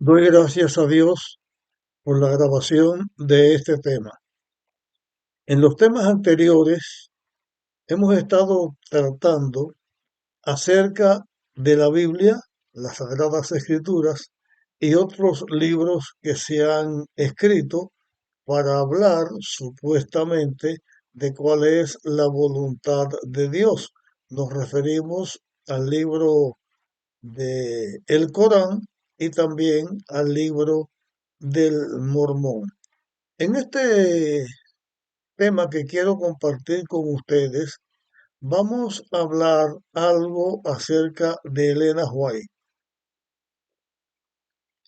Doy gracias a Dios por la grabación de este tema. En los temas anteriores hemos estado tratando acerca de la Biblia, las Sagradas Escrituras y otros libros que se han escrito para hablar supuestamente de cuál es la voluntad de Dios. Nos referimos al libro de el Corán y también al libro del Mormón. En este tema que quiero compartir con ustedes, vamos a hablar algo acerca de Elena White.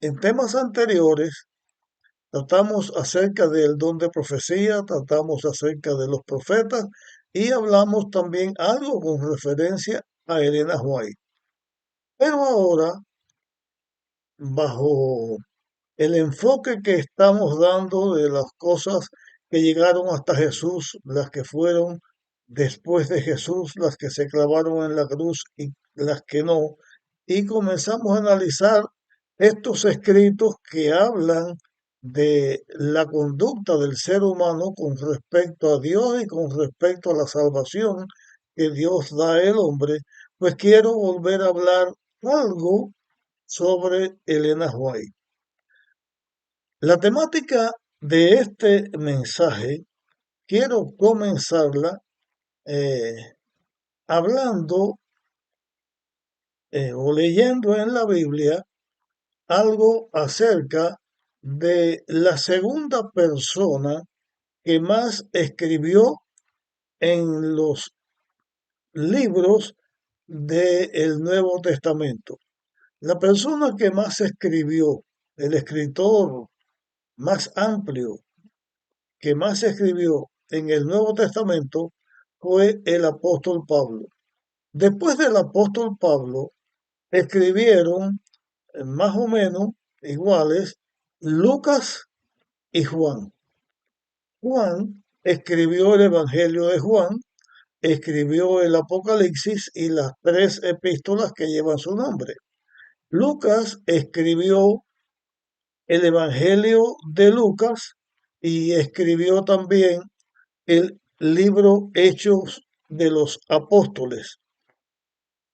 En temas anteriores tratamos acerca del don de profecía, tratamos acerca de los profetas y hablamos también algo con referencia a Elena White. Pero ahora, bajo el enfoque que estamos dando de las cosas que llegaron hasta Jesús, las que fueron después de Jesús, las que se clavaron en la cruz y las que no, y comenzamos a analizar estos escritos que hablan de la conducta del ser humano con respecto a Dios y con respecto a la salvación que Dios da al hombre, pues quiero volver a hablar algo sobre Elena White. La temática de este mensaje quiero comenzarla eh, hablando o leyendo en la Biblia algo acerca de la segunda persona que más escribió en los libros del Nuevo Testamento. La persona que más escribió, el escritor más amplio que más escribió en el Nuevo Testamento fue el apóstol Pablo. Después del apóstol Pablo, escribieron más o menos iguales Lucas y Juan. Juan escribió el Evangelio de Juan, escribió el Apocalipsis y las tres epístolas que llevan su nombre. Lucas escribió el Evangelio de Lucas y escribió también el libro Hechos de los Apóstoles.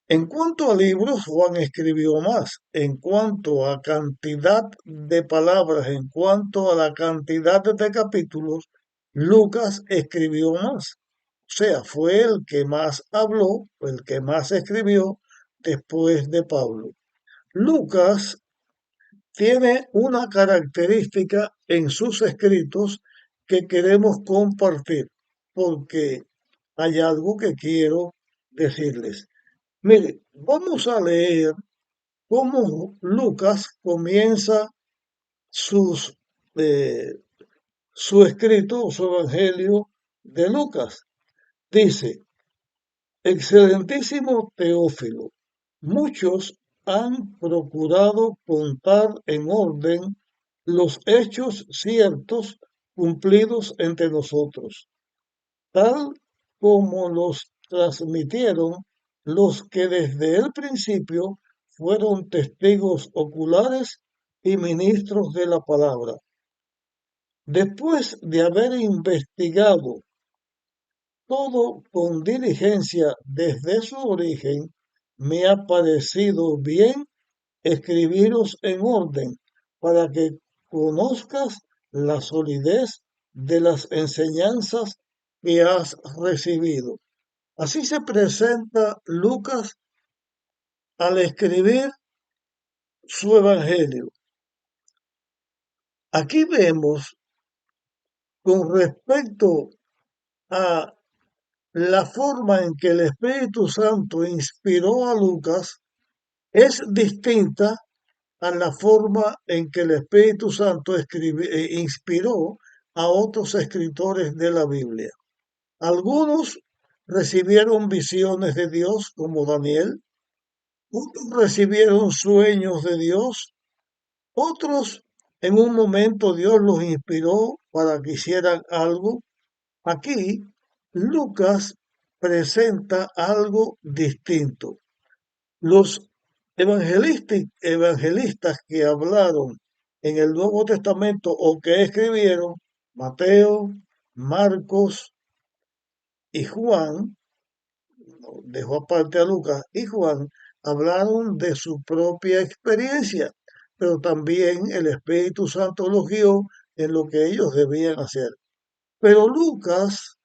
En cuanto a libros, Juan escribió más. En cuanto a cantidad de palabras, en cuanto a la cantidad de capítulos, Lucas escribió más. O sea, fue el que más habló, el que más escribió después de Pablo. Lucas tiene una característica en sus escritos que queremos compartir, porque hay algo que quiero decirles. Mire, vamos a leer cómo Lucas comienza sus, eh, su escrito, su evangelio de Lucas. Dice, excelentísimo Teófilo, muchos han procurado contar en orden los hechos ciertos cumplidos entre nosotros, tal como los transmitieron los que desde el principio fueron testigos oculares y ministros de la palabra. Después de haber investigado todo con diligencia desde su origen, me ha parecido bien escribiros en orden para que conozcas la solidez de las enseñanzas que has recibido. Así se presenta Lucas al escribir su evangelio. Aquí vemos con respecto a la forma en que el Espíritu Santo inspiró a Lucas es distinta a la forma en que el Espíritu Santo inspiró a otros escritores de la Biblia. Algunos recibieron visiones de Dios, como Daniel, otros recibieron sueños de Dios, otros en un momento Dios los inspiró para que hicieran algo. Aquí Lucas presenta algo distinto. Los evangelistas que hablaron en el Nuevo Testamento o que escribieron, Mateo, Marcos y Juan, dejó aparte a Lucas y Juan, hablaron de su propia experiencia, pero también el Espíritu Santo los guió en lo que ellos debían hacer. Pero Lucas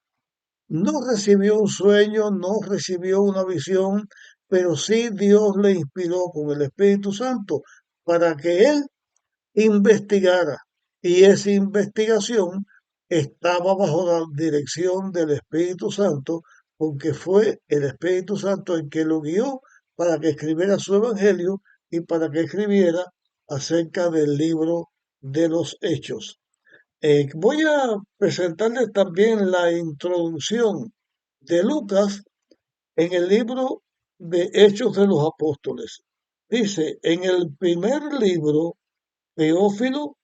no recibió un sueño, no recibió una visión, pero sí Dios le inspiró con el Espíritu Santo para que él investigara. Y esa investigación estaba bajo la dirección del Espíritu Santo, porque fue el Espíritu Santo el que lo guió para que escribiera su evangelio y para que escribiera acerca del libro de los Hechos. Voy a presentarles también la introducción de Lucas en el libro de Hechos de los Apóstoles. Dice, en el primer libro, Teófilo,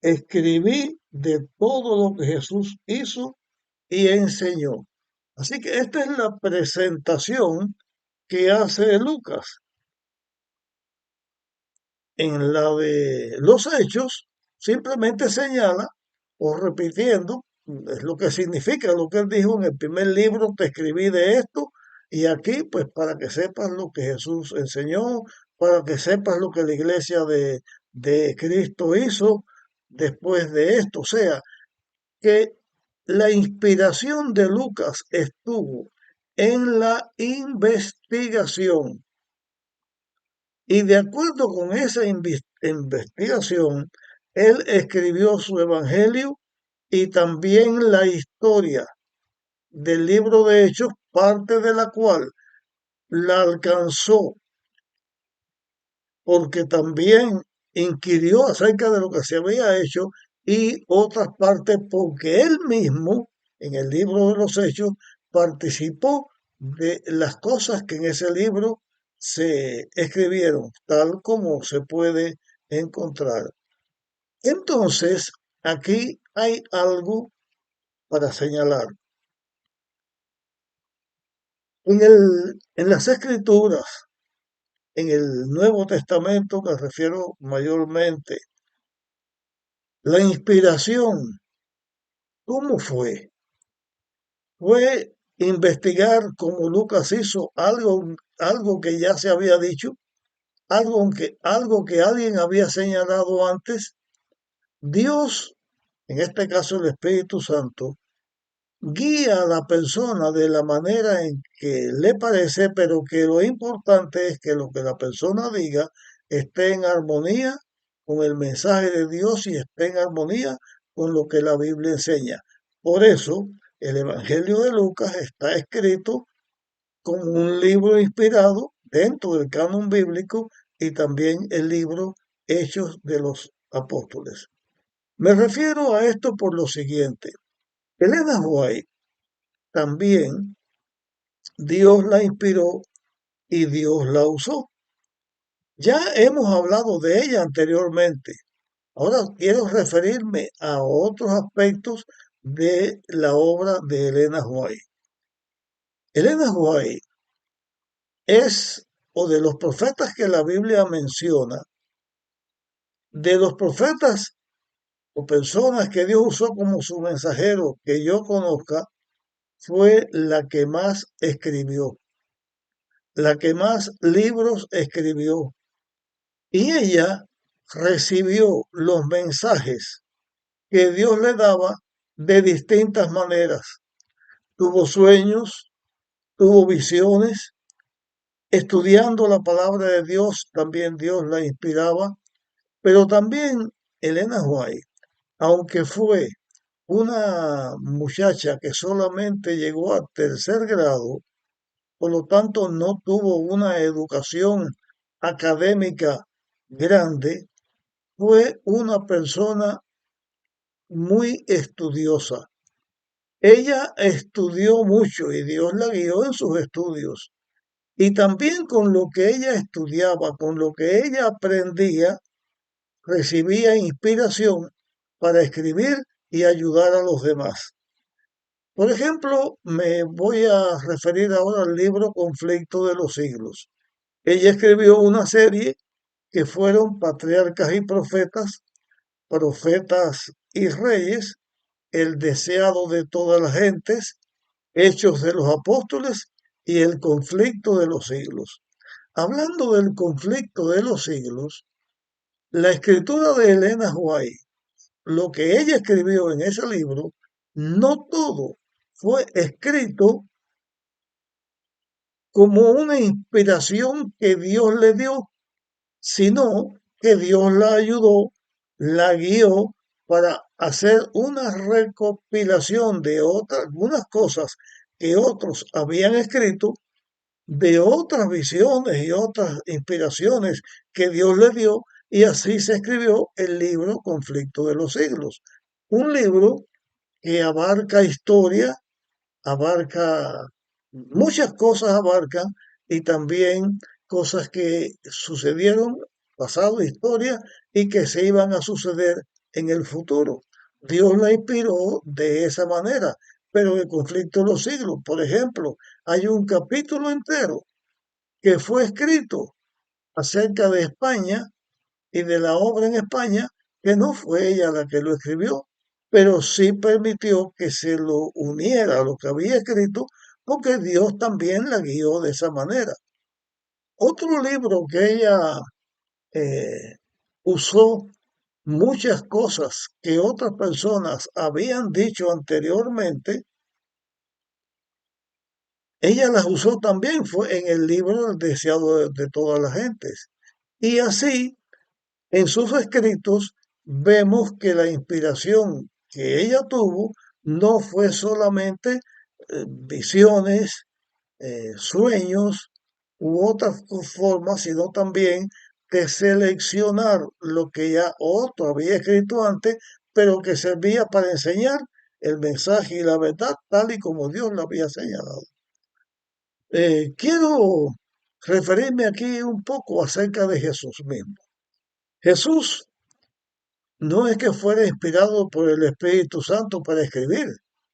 escribí de todo lo que Jesús hizo y enseñó. Así que esta es la presentación que hace Lucas. En la de los hechos, simplemente señala o repitiendo, es lo que significa lo que él dijo en el primer libro, te escribí de esto, y aquí pues para que sepas lo que Jesús enseñó, para que sepas lo que la iglesia de Cristo hizo después de esto. O sea, que la inspiración de Lucas estuvo en la investigación y de acuerdo con esa investigación, él escribió su evangelio y también la historia del libro de Hechos, parte de la cual la alcanzó porque también inquirió acerca de lo que se había hecho y otras partes porque él mismo, en el libro de los Hechos, participó de las cosas que en ese libro se escribieron, tal como se puede encontrar. Entonces, aquí hay algo para señalar. En las escrituras, en el Nuevo Testamento, me refiero mayormente, la inspiración, ¿cómo fue? Fue investigar como Lucas hizo algo que ya se había dicho, algo que alguien había señalado antes. Dios, en este caso el Espíritu Santo, guía a la persona de la manera en que le parece, pero que lo importante es que lo que la persona diga esté en armonía con el mensaje de Dios y esté en armonía con lo que la Biblia enseña. Por eso, el Evangelio de Lucas está escrito como un libro inspirado dentro del canon bíblico y también el libro Hechos de los Apóstoles. Me refiero a esto por lo siguiente. Elena White también Dios la inspiró y Dios la usó. Ya hemos hablado de ella anteriormente. Ahora quiero referirme a otros aspectos de la obra de Elena White. Elena White es, o de los profetas que la Biblia menciona, de los profetas o personas que Dios usó como su mensajero que yo conozca, fue la que más escribió, la que más libros escribió. Y ella recibió los mensajes que Dios le daba de distintas maneras. Tuvo sueños, tuvo visiones, estudiando la palabra de Dios, también Dios la inspiraba, pero también Elena White, aunque fue una muchacha que solamente llegó a tercer grado, por lo tanto no tuvo una educación académica grande, fue una persona muy estudiosa. Ella estudió mucho y Dios la guió en sus estudios. Y también con lo que ella estudiaba, con lo que ella aprendía, recibía inspiración para escribir y ayudar a los demás. Por ejemplo, me voy a referir ahora al libro Conflicto de los Siglos. Ella escribió una serie que fueron Patriarcas y Profetas, Profetas y Reyes, El deseado de todas las gentes, Hechos de los Apóstoles y El conflicto de los siglos. Hablando del conflicto de los siglos, la escritura de Elena White, lo que ella escribió en ese libro, no todo fue escrito como una inspiración que Dios le dio, sino que Dios la ayudó, la guió para hacer una recopilación de algunas cosas que otros habían escrito, de otras visiones y otras inspiraciones que Dios le dio, y así se escribió el libro Conflicto de los Siglos, un libro que abarca historia, abarca muchas cosas, abarcan, y también cosas que sucedieron, pasado, historia, y que se iban a suceder en el futuro. Dios la inspiró de esa manera, pero el conflicto de los siglos, por ejemplo, hay un capítulo entero que fue escrito acerca de España y de la obra en España, que no fue ella la que lo escribió, pero sí permitió que se lo uniera a lo que había escrito, porque Dios también la guió de esa manera. Otro libro que ella eh, usó muchas cosas que otras personas habían dicho anteriormente, ella las usó también, fue en el libro El deseado de todas las gentes. Y así, en sus escritos vemos que la inspiración que ella tuvo no fue solamente visiones, sueños u otras formas, sino también de seleccionar lo que ya otro había escrito antes, pero que servía para enseñar el mensaje y la verdad tal y como Dios lo había señalado. Quiero referirme aquí un poco acerca de Jesús mismo. Jesús no es que fuera inspirado por el Espíritu Santo para escribir.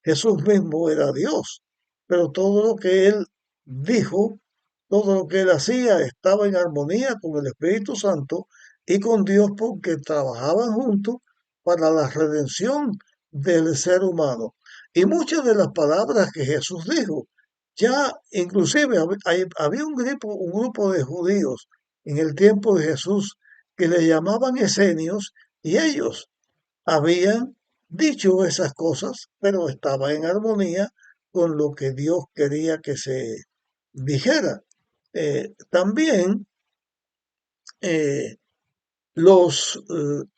Jesús mismo era Dios, pero todo lo que él dijo, todo lo que él hacía estaba en armonía con el Espíritu Santo y con Dios, porque trabajaban juntos para la redención del ser humano. Y muchas de las palabras que Jesús dijo, ya inclusive había un grupo de judíos en el tiempo de Jesús que le llamaban esenios, y ellos habían dicho esas cosas, pero estaba en armonía con lo que Dios quería que se dijera. También eh, los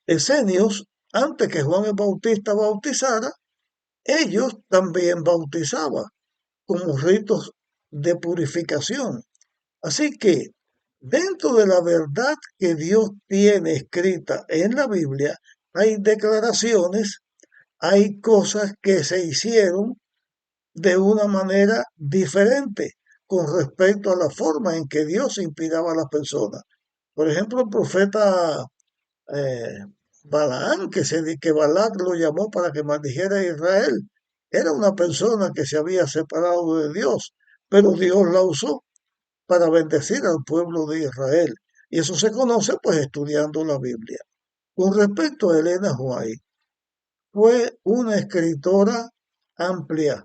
esenios, antes que Juan el Bautista bautizara, ellos también bautizaban como ritos de purificación. Así que dentro de la verdad que Dios tiene escrita en la Biblia, hay declaraciones, hay cosas que se hicieron de una manera diferente con respecto a la forma en que Dios inspiraba a las personas. Por ejemplo, el profeta eh, Balaán, que Balac lo llamó para que maldijera a Israel, era una persona que se había separado de Dios, pero Dios la usó para bendecir al pueblo de Israel. Y eso se conoce pues estudiando la Biblia. Con respecto a Elena White, fue una escritora amplia,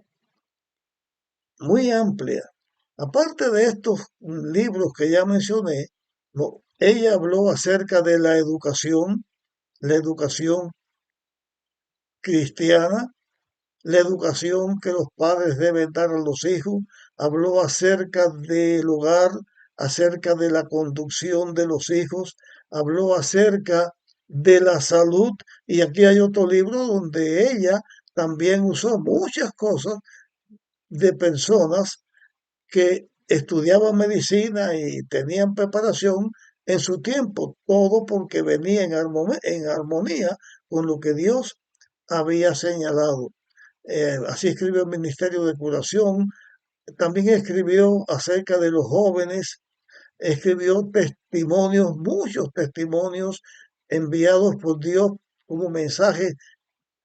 muy amplia. Aparte de estos libros que ya mencioné, ella habló acerca de la educación cristiana, la educación que los padres deben dar a los hijos, habló acerca del hogar, acerca de la conducción de los hijos, habló acerca de la salud, y aquí hay otro libro donde ella también usó muchas cosas de personas que estudiaban medicina y tenían preparación en su tiempo, todo porque venía en armonía con lo que Dios había señalado. Así escribió el Ministerio de Curación, también escribió acerca de los jóvenes, escribió testimonios, muchos testimonios enviados por Dios como mensajes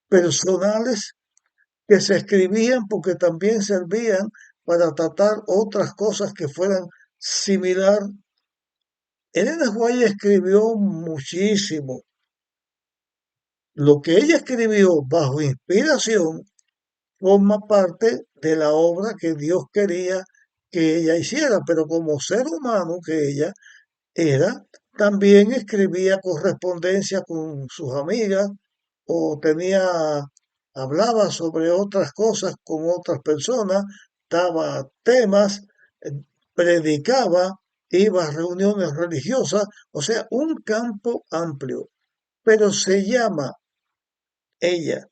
personales que se escribían porque también servían para tratar otras cosas que fueran similar Elena White escribió muchísimo. Lo que ella escribió bajo inspiración forma parte de la obra que Dios quería que ella hiciera, pero como ser humano que ella era, también escribía correspondencia con sus amigas o hablaba sobre otras cosas con otras personas, daba temas, eh, predicaba, iba a reuniones religiosas, o sea, un campo amplio. Pero se llama ella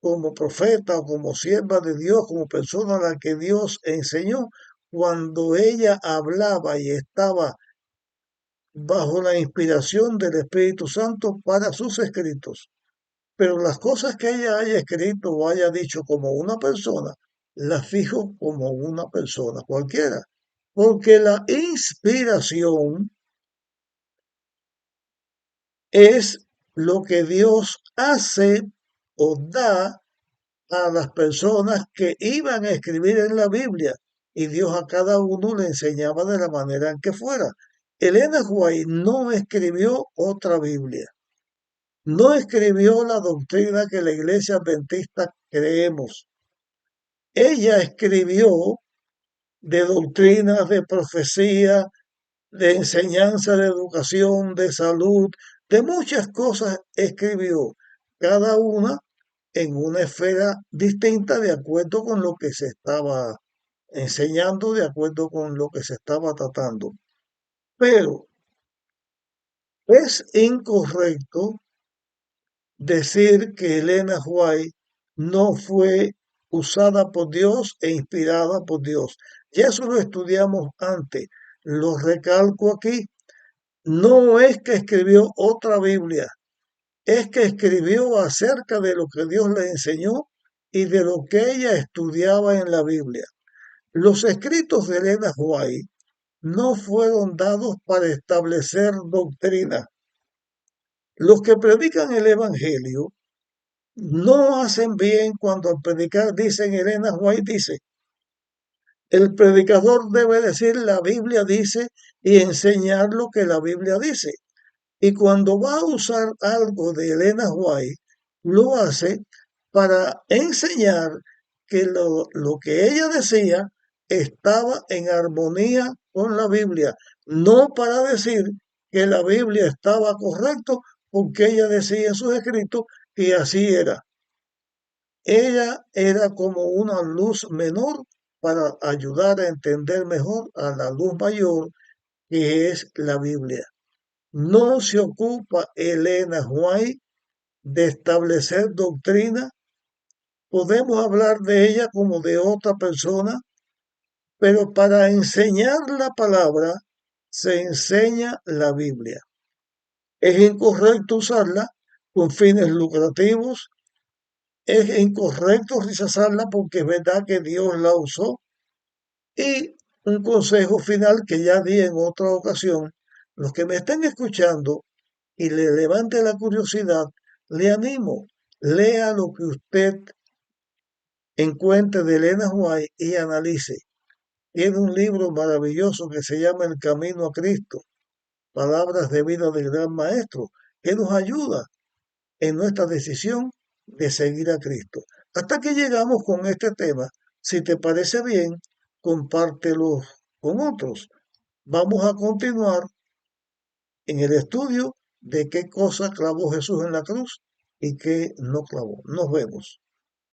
como profeta o como sierva de Dios, como persona a la que Dios enseñó, cuando ella hablaba y estaba bajo la inspiración del Espíritu Santo para sus escritos. Pero las cosas que ella haya escrito o haya dicho como una persona, las fijo como una persona cualquiera. Porque la inspiración es lo que Dios hace o da a las personas que iban a escribir en la Biblia y Dios a cada uno le enseñaba de la manera en que fuera. Elena White no escribió otra Biblia, no escribió la doctrina que la iglesia adventista creemos. Ella escribió de doctrinas, de profecía, de enseñanza, de educación, de salud, de muchas cosas escribió, cada una en una esfera distinta de acuerdo con lo que se estaba enseñando, de acuerdo con lo que se estaba tratando. Pero es incorrecto decir que Elena White no fue usada por Dios e inspirada por Dios. Ya eso lo estudiamos antes. Lo recalco aquí. No es que escribió otra Biblia, es que escribió acerca de lo que Dios le enseñó y de lo que ella estudiaba en la Biblia. Los escritos de Elena White no fueron dados para establecer doctrina. Los que predican el Evangelio no hacen bien cuando al predicar dicen, Elena White dice, el predicador debe decir la Biblia dice y enseñar lo que la Biblia dice. Y cuando va a usar algo de Elena White, lo hace para enseñar que lo que ella decía estaba en armonía con la Biblia, no para decir que la Biblia estaba correcto porque ella decía en sus escritos que así era. Ella era como una luz menor para ayudar a entender mejor a la luz mayor que es la Biblia. No se ocupa Elena White de establecer doctrina. Podemos hablar de ella como de otra persona, pero para enseñar la palabra se enseña la Biblia. Es incorrecto usarla con fines lucrativos, es incorrecto rechazarla porque es verdad que Dios la usó. Y un consejo final que ya di en otra ocasión, los que me estén escuchando y le levante la curiosidad, le animo, lea lo que usted encuentre de Elena White y analice. Tiene un libro maravilloso que se llama El Camino a Cristo, Palabras de Vida del Gran Maestro, que nos ayuda en nuestra decisión de seguir a Cristo. Hasta que llegamos con este tema, si te parece bien, compártelo con otros. Vamos a continuar en el estudio de qué cosa clavó Jesús en la cruz y qué no clavó. Nos vemos.